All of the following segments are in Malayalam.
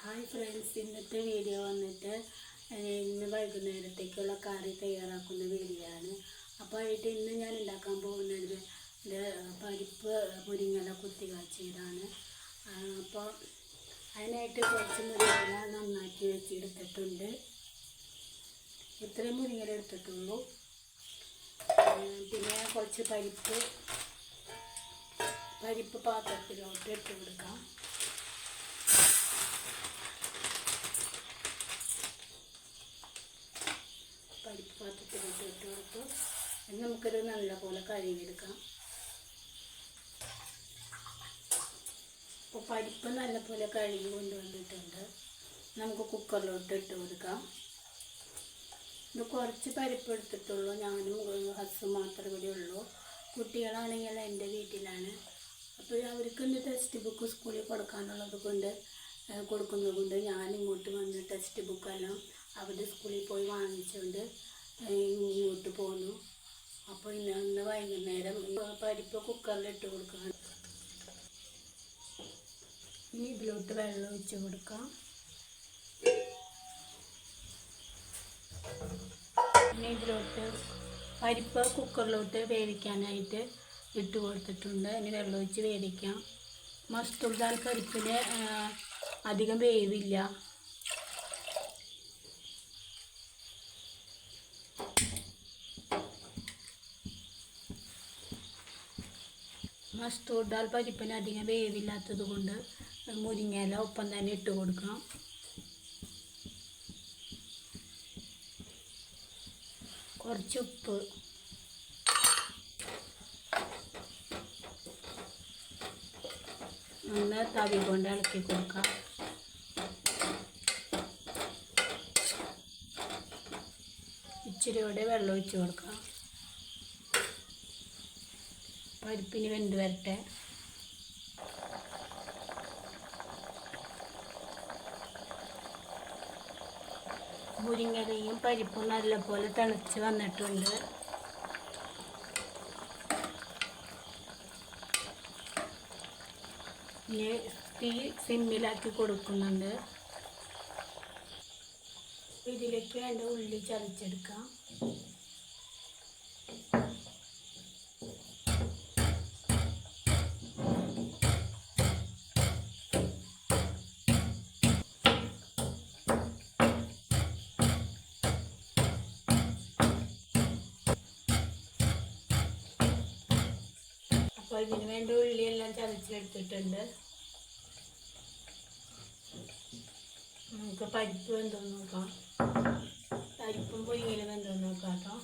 ഹായ് ഫ്രണ്ട്സ്, ഇന്നത്തെ വീഡിയോ വന്നിട്ട് ഇന്ന് വൈകുന്നേരത്തേക്കുള്ള കറി തയ്യാറാക്കുന്ന വീഡിയോ ആണ്. അപ്പോൾ ഇന്ന് ഞാൻ ഉണ്ടാക്കാൻ പോകുന്നത് പരിപ്പ് മുരിങ്ങയില കുത്തി കാച്ചിയതാണ്. അപ്പോൾ അതിനായിട്ട് കുറച്ച് മുരിങ്ങയില നന്നാക്കി വെച്ചെടുത്തിട്ടുണ്ട്. ഇത്രയും മുരിങ്ങയില എടുത്തിട്ടുള്ളൂ. പിന്നെ കുറച്ച് പരിപ്പ് പാത്രത്തിലോട്ട് ഇട്ട് കൊടുക്കാം. പരിപ്പ് പാത്രത്തിലോട്ട് ഇട്ട് കൊടുത്തു. നമുക്കത് നല്ലപോലെ കഴുകിയെടുക്കാം. അപ്പോൾ പരിപ്പ് നല്ലപോലെ കഴുകി കൊണ്ടുവന്നിട്ടുണ്ട്. നമുക്ക് കുക്കറിലോട്ട് ഇട്ട് കൊടുക്കാം. ഇത് കുറച്ച് പരിപ്പ് എടുത്തിട്ടുള്ളൂ. ഞാനും ഹസ്സും മാത്രമേ ഇവിടെ ഉള്ളൂ. കുട്ടികളാണെങ്കിൽ എൻ്റെ വീട്ടിലാണ്. അപ്പോൾ അവർക്ക് ഇന്ന് ടെക്സ്റ്റ് ബുക്ക് സ്കൂളിൽ കൊടുക്കുന്നത് കൊണ്ട് ഞാനിങ്ങോട്ട് വന്ന് ടെക്സ്റ്റ് ബുക്കെല്ലാം അവരുടെ സ്കൂളിൽ പോയി വാങ്ങിച്ചുകൊണ്ട് ഇങ്ങോട്ട് പോന്നു. അപ്പോൾ ഇന്ന് വൈകുന്നേരം പരിപ്പ് കുക്കറിലിട്ട് കൊടുക്കണം. ഇനി ഇതിലോട്ട് വെള്ളം ഒഴിച്ച് കൊടുക്കാം. ഇനി ഇതിലോട്ട് പരിപ്പ് കുക്കറിലോട്ട് വേവിക്കാനായിട്ട് ഇട്ട് കൊടുത്തിട്ടുണ്ട്. ഇനി വെള്ളം ഒഴിച്ച് വേവിക്കാം. മസ്തൂർ ദാൽ പരിപ്പിന് അധികം വേവില്ല. മസ്തൂർ ദാൽ പരിപ്പിന് അധികം വേവില്ലാത്തത് കൊണ്ട് മുരിങ്ങയില ഒപ്പം തന്നെ ഇട്ട് കൊടുക്കാം. കുറച്ച് ഉപ്പ്, ഒന്ന് തവി കൊണ്ട് ഇളക്കി കൊടുക്കാം. ഇച്ചിരിയോടെ വെള്ളം ഒഴിച്ച് കൊടുക്കാം. പരിപ്പിന് വെന്ത് വരട്ടെ. മുരിങ്ങയിലയും പരിപ്പും നല്ലപോലെ തിളച്ച് വന്നിട്ടുണ്ട്. ഇനി തീ സിമ്മിലാക്കി കൊടുക്കുന്നുണ്ട്. ഇതിലേക്ക് വേണ്ട ഉള്ളി ചതച്ചെടുക്കാം. അപ്പോൾ ഇതിന് വേണ്ട ഉള്ളിയെല്ലാം ചതച്ചെടുത്തിട്ടുണ്ട്. നമുക്ക് പരിപ്പ് വെന്തോന്ന് നോക്കാം. പരിപ്പും മുരിങ്ങയില വെന്തോന്ന് നോക്കാം കേട്ടോ.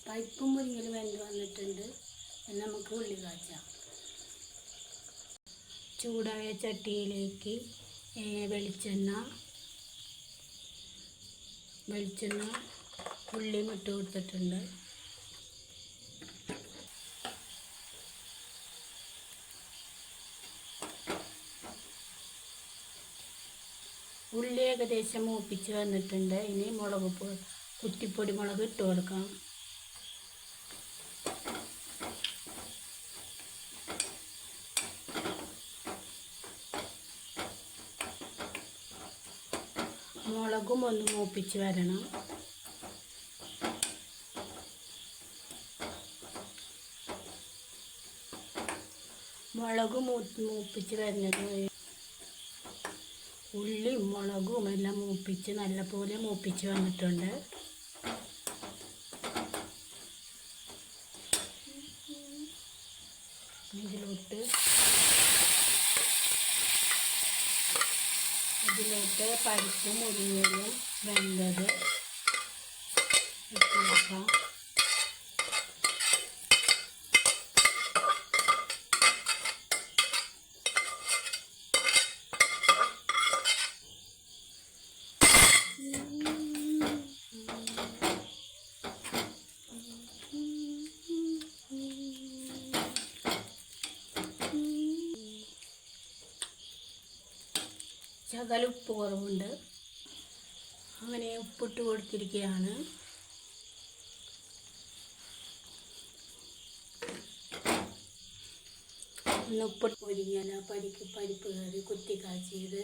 പരിപ്പും മുരിങ്ങയില വെന്ത് വന്നിട്ടുണ്ട്. നമുക്ക് ഉള്ളി കാച്ചാം. ചൂടായ ചട്ടിയിലേക്ക് വെളിച്ചെണ്ണ ഉള്ളിയും ഇട്ട് കൊടുത്തിട്ടുണ്ട്. ഉള്ളി ഏകദേശം മൂപ്പിച്ച് വന്നിട്ടുണ്ട്. ഇനി കുറ്റിപ്പൊടി മുളക് ഇട്ട് കൊടുക്കാം. മുളകും ഒന്ന് മൂപ്പിച്ച് വരണം. മുളക് മൂപ്പിച്ച് വരുന്നത് ഉള്ളിയും മുളകും എല്ലാം മൂപ്പിച്ച് നല്ലപോലെ മൂപ്പിച്ച് വന്നിട്ടുണ്ട്. ഇതിലോട്ട് പരിപ്പും മുരിങ്ങയിലയും വെന്തത് ഇട്ട് കൊടുക്കാം. ശകലം ഉപ്പ് കുറവുണ്ട്. അങ്ങനെ ഉപ്പിട്ട് കൊടുത്തിരിക്കുകയാണ്. ഒന്ന് ഉപ്പിട്ട് പൊരിഞ്ഞാൽ പരിപ്പ് കറി കുത്തി കാച്ചിയത്